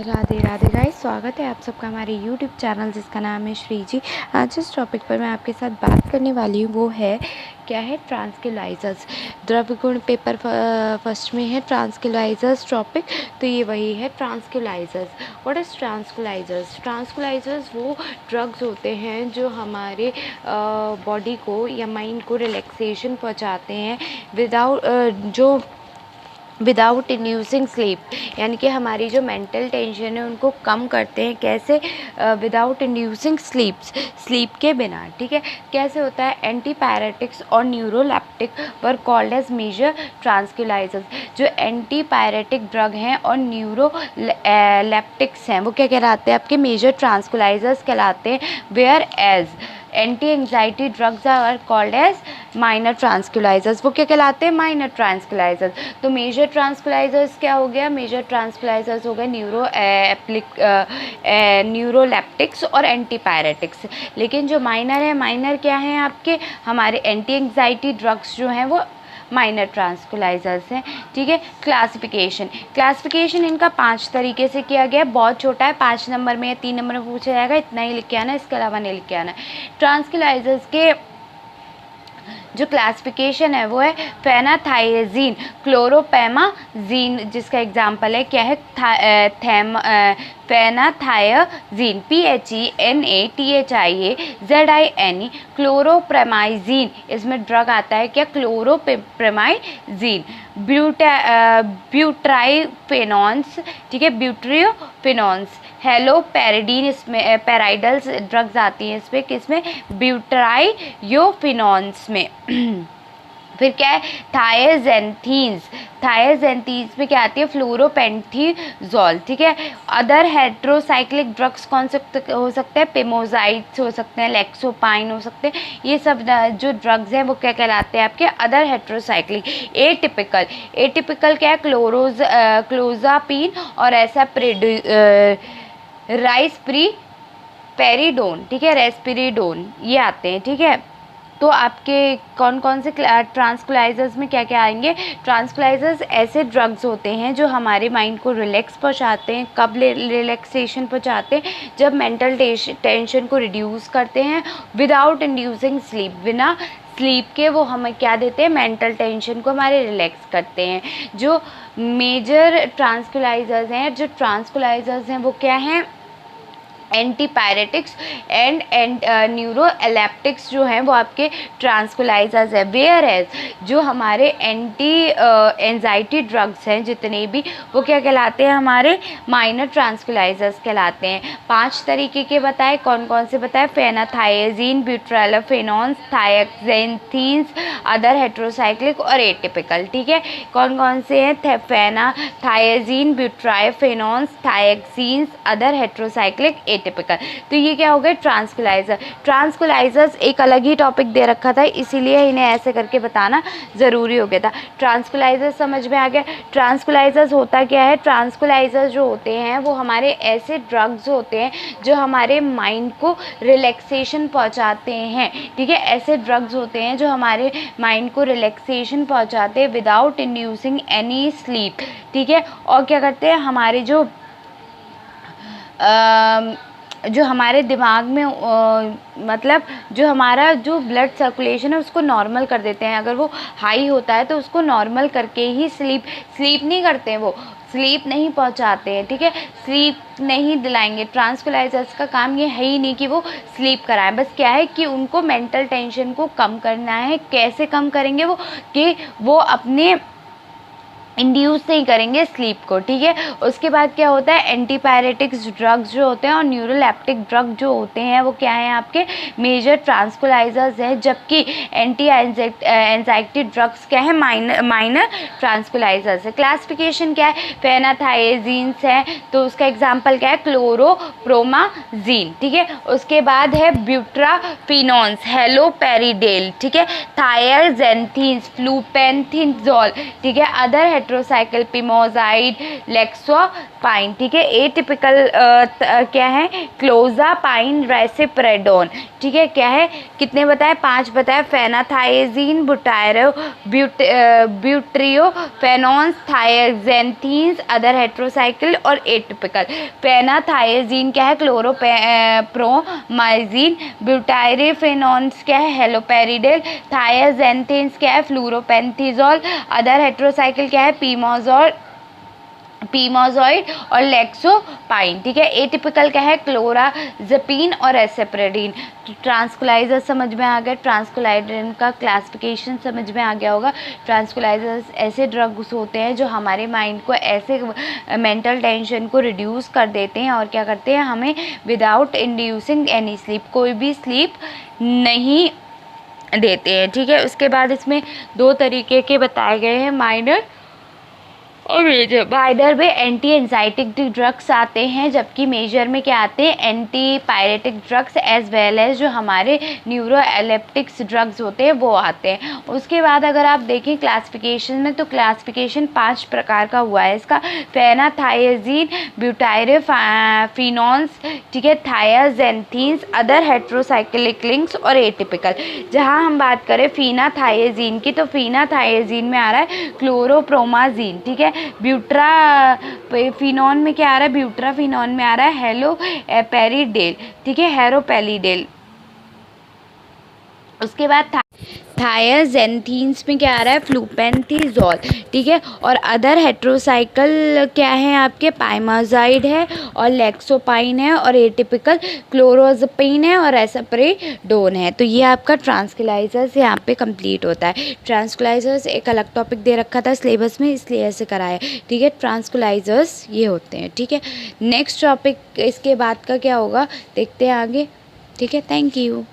Radhe Radhe guys, स्वागत है आप सबका हमारे YouTube चैनल जिसका नाम है श्री जी। आज जिस टॉपिक पर मैं आपके साथ बात करने वाली हूँ वो है क्या है ट्रांसक्युलाइजर्स। द्रव्य गुण पेपर फर्स्ट में है ट्रांसक्युलाइजर्स टॉपिक, तो ये वही है ट्रांसक्युलाइजर्स। What is ट्रांसक्युलाइजर्स? ट्रांसक्युलाइजर्स वो ड्रग्स होते हैं जो हमारे बॉडी को या माइंड को रिलैक्सेशन पहुँचाते हैं विदाउट इंड्यूसिंग स्लीप, यानी कि हमारी जो मेंटल टेंशन है उनको कम करते हैं। कैसे? विदाउट इंड्यूसिंग स्लीप के बिना। ठीक है, कैसे होता है? एंटीपायरेटिक्स और neuroleptic were called as major tranquilizers. जो एंटीपायरेटिक ड्रग हैं और न्यूरोलेप्टिक्स हैं वो क्या कहलाते हैं? आपके मेजर ट्रांसक्युलाइजर्स कहलाते हैं। Whereas anti anxiety drugs are called as minor tranquilizers. वो क्या कहलाते हैं? Minor tranquilizers. तो मेजर ट्रांसक्युलाइजर्स क्या हो गया? मेजर ट्रांसक्युलाइजर्स हो गए न्यूरोलेप्टिक्स और एंटीपायरेटिक्स। लेकिन जो माइनर है, माइनर क्या है आपके? हमारे एंटी एंग्जाइटी ड्रग्स जो हैं वो माइनर ट्रांसक्युलाइजर्स हैं। ठीक है, क्लासिफिकेशन इनका 5 तरीके से किया गया है। बहुत छोटा है, 5 नंबर में या 3 नंबर में पूछा जाएगा, इतना ही लिख के आना, इसके अलावा नहीं लिख के आना। ट्रांसक्युलाइजर्स के जो क्लासिफिकेशन है वो है फेनाथाइजीन, क्लोरोपेमाजीन, जिसका एग्जाम्पल है क्या है? फेनाथाइजीन, PHENATHIAZINE, क्लोरोप्रेमाइजीन, इसमें ड्रग आता है क्या? क्लोरोप्रेमाइजीन। ब्यूट्राइफेनॉन्स, ठीक है, ब्यूट्रियोफेनॉन्स। हेलोपेरिडीन, इसमें पेराइडल्स ड्रग्स आती हैं इसमें, किसमें? ब्यूट्राइयोफेनॉन्स में। फिर क्या है? थायजेंथीन्स में क्या आती है? फ्लोरोपेंथीजोल। ठीक है। अदर हेट्रोसाइक्लिक ड्रग्स कौन से हो सकते हैं? पेमोजाइड्स हो सकते हैं, लेक्सोपाइन हो सकते हैं। ये सब जो ड्रग्स हैं वो क्या कहलाते हैं आपके? Other heterocyclic. एटिपिकल क्या है? क्लोजापिन और ऐसा राइसप्रीपेरिडोन, ठीक है, रेस्पिरिडोन, ये आते हैं। ठीक है, तो आपके कौन कौन से ट्रांसक्युलाइजर्स में क्या क्या आएंगे? ट्रांसक्युलाइजर्स ऐसे ड्रग्स होते हैं जो हमारे माइंड को रिलैक्स पहुंचाते हैं। कब रिलैक्सेशन पहुंचाते हैं? जब मेंटल टेंशन को रिड्यूस करते हैं विदाउट इंड्यूसिंग स्लीप। बिना स्लीप के वो हमें क्या देते हैं? मेंटल टेंशन को हमारे रिलैक्स करते हैं। जो मेजर ट्रांसक्युलाइजर्स हैं वो क्या हैं? एंटीपायरेटिक्स एंड न्यूरोलेप्टिक्स जो हैं वो आपके ट्रांसक्युलाइजर्स है। वेयर एज जो हमारे एंटी एंजाइटी ड्रग्स हैं जितने भी, वो क्या कहलाते हैं? हमारे माइनर ट्रांसक्युलाइजर्स कहलाते हैं। 5 तरीके के बताए, कौन कौन से बताए? फेनाथाइजीन, ब्यूट्राइफेनॉन्स, थायजेंथीन्स, अदर हेट्रोसाइक्लिक और एटिपिकल। ठीक है, कौन कौन से हैं? फेनाथाइजीन, ब्यूट्राइफेनॉन्स, थायजेंथीन्स, अदर हेट्रोसाइक्लिक, टिपिकल। तो ये क्या हो गए? ट्रांसक्युलाइजर्स एक अलग ही टॉपिक दे रखा था, इसीलिए इन्हें ऐसे करके बताना ज़रूरी हो गया था। ट्रांसक्युलाइजर्स समझ में आ गया। ट्रांसक्युलाइजर्स होता क्या है? ट्रांसक्युलाइजर्स जो होते हैं वो हमारे ऐसे ड्रग्स होते हैं जो हमारे माइंड को रिलैक्सेशन पहुंचाते हैं। ठीक है, ऐसे ड्रग्स होते हैं जो हमारे माइंड को रिलैक्सेशन पहुंचाते हैं विदाउट इंड्यूसिंग एनी स्लीप। ठीक है, और क्या करते हैं? हमारे जो हमारे दिमाग में मतलब जो हमारा जो ब्लड सर्कुलेशन है उसको नॉर्मल कर देते हैं। अगर वो हाई होता है तो उसको नॉर्मल करके ही स्लीप नहीं करते हैं, वो स्लीप नहीं पहुंचाते हैं। ठीक है, स्लीप नहीं दिलाएंगे। ट्रांसक्युलाइजर्स का काम ये है ही नहीं कि वो स्लीप कराएं, बस क्या है कि उनको मेंटल टेंशन को कम करना है। कैसे कम करेंगे वो? कि वो अपने इंड्यूस नहीं करेंगे स्लीप को। ठीक है, उसके बाद क्या होता है? एंटीपायरेटिक्स ड्रग्स जो होते हैं और न्यूरोलेप्टिक ड्रग जो होते हैं वो क्या है? आपके मेजर ट्रांसक्युलाइजर्स हैं, जबकि एंटी एंजाइटी ड्रग्स क्या है? माइनर ट्रांसक्युलाइजर्स है। क्लासिफिकेशन क्या है? फेनाथाइजीन्स है तो उसका एग्जाम्पल क्या है? क्लोरोप्रोमाजीन। ठीक है, उसके बाद है ब्यूट्राफिनॉन्स, हेलोपेरिडेल, ठीक है, थायजेंथीन्स, फ्लूपेंथीजोल। ठीक है, अदर हेट्रोसाइकिल पिमोजाइड, लेक्सोपाइन, ठीक है। एटिपिकल क्या है, क्लोजापाइन, रेसिप्रेडोन, ठीक है। क्या है, कितने बताए, 5 बताए, फेनाथाइजीन, ब्यूट्रियोफेनॉन्स, थायजेंथीन्स, अदर हेट्रोसाइकिल और एटिपिकल। फेनाथाइजीन क्या है, क्लोरोप्रोमाइजीन, ब्यूटाइरिफेनॉन्स क्या है, हेलोपेरिडेल, थायजेंथीन्स क्या है, फ्लूरोपेंथिजोल, अदर हेट्रोसाइकिल क्या है, पीमोजॉइड और लेक्सोपाइन, ठीक है। एटिपिकल क्या है, क्लोराजेपिन और एसेप्रेडिन। ट्रांसकुलाइजर्स समझ में आ गया, ट्रांसकुलाइजर का क्लासिफिकेशन समझ में आ गया होगा। ट्रांसकुलाइजर्स ऐसे ड्रग्स होते हैं जो हमारे माइंड को, ऐसे मेंटल टेंशन को रिड्यूस कर देते हैं और क्या करते हैं, हमें विदाउट इंड्यूसिंग एनी स्लीप, कोई भी स्लीप नहीं देते हैं, ठीक है। उसके बाद इसमें 2 तरीके के बताए गए हैं, माइनर और मेजर। माइनर में एंटी एंजाइटिक ड्रग्स आते हैं, जबकि मेजर में क्या आते हैं, anti pyretic drugs as well as जो हमारे न्यूरो एलेप्टिक्स ड्रग्स होते हैं वो आते हैं। उसके बाद अगर आप देखें क्लासिफिकेशन में, तो क्लासिफिकेशन 5 प्रकार का हुआ है इसका। फेनाथाइजीन, ब्यूटाइरिफिनॉन्स, ठीक है, थायजेंथीन्स, अदर हेट्रोसाइक्लिक लिंक्स और एटिपिकल। जहाँ हम बात करें फिनाथाइजीन की, तो फिनाथाइजीन में आ रहा है क्लोरोप्रोमाजीन, ठीक है। ब्यूट्राफिनॉन में क्या आ रहा है, ब्यूट्राफिनॉन में आ रहा है हेलोपेरिडेल, ठीक है, हेरोपेलिडेल। उसके बाद थायजेंथीन्स में क्या आ रहा है, फ्लूपेंथिजोल, ठीक है। और अदर हेट्रोसाइकल क्या है आपके, पाइमाजाइड है और लेक्सोपाइन है और एटिपिकल क्लोरोजपिन है और एसेप्रेडोन है। तो ये आपका ट्रांसकुलाइजर्स यहाँ पे कंप्लीट होता है। ट्रांसकुलाइजर्स एक अलग टॉपिक दे रखा था सिलेबस में, इसलिए ऐसे कराया, ठीक है। ट्रांसकुलाइजर्स ये होते हैं, ठीक है। नेक्स्ट टॉपिक इसके बाद का क्या होगा देखते हैं आगे, ठीक है। Thank you.